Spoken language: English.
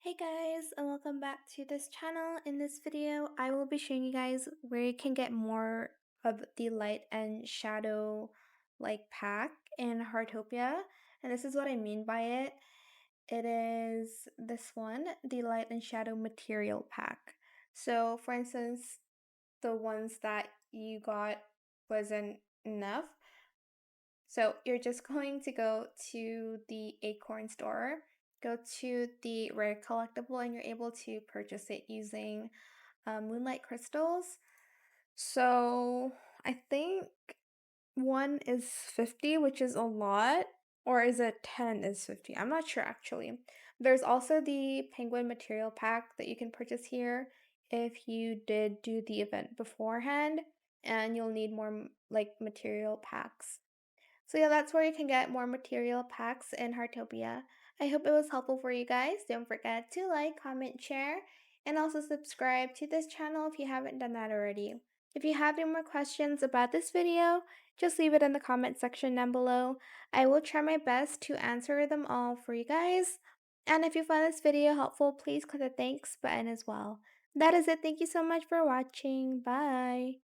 Hey guys, and welcome back to this channel. In this video, I will be showing you guys where you can get more of the light and shadow pack in Heartopia. And this is what I mean by it. It is this one, the light and shadow material pack. So for instance, the ones that you got wasn't enough. So you're just going to go to the Acorn store, go to the rare collectible, and you're able to purchase it using moonlight crystals. So I think one is 50, which is a lot, or is it 10 is 50? I'm not sure actually. There's also the penguin material pack that you can purchase here if you did do the event beforehand, and you'll need more material packs. So yeah, that's where you can get more material packs in Heartopia. I hope it was helpful for you guys. Don't forget to like, comment, share, and also subscribe to this channel if you haven't done that already. If you have any more questions about this video, just leave it in the comment section down below. I will try my best to answer them all for you guys. And if you found this video helpful, please click the thanks button as well. That is it. Thank you so much for watching. Bye.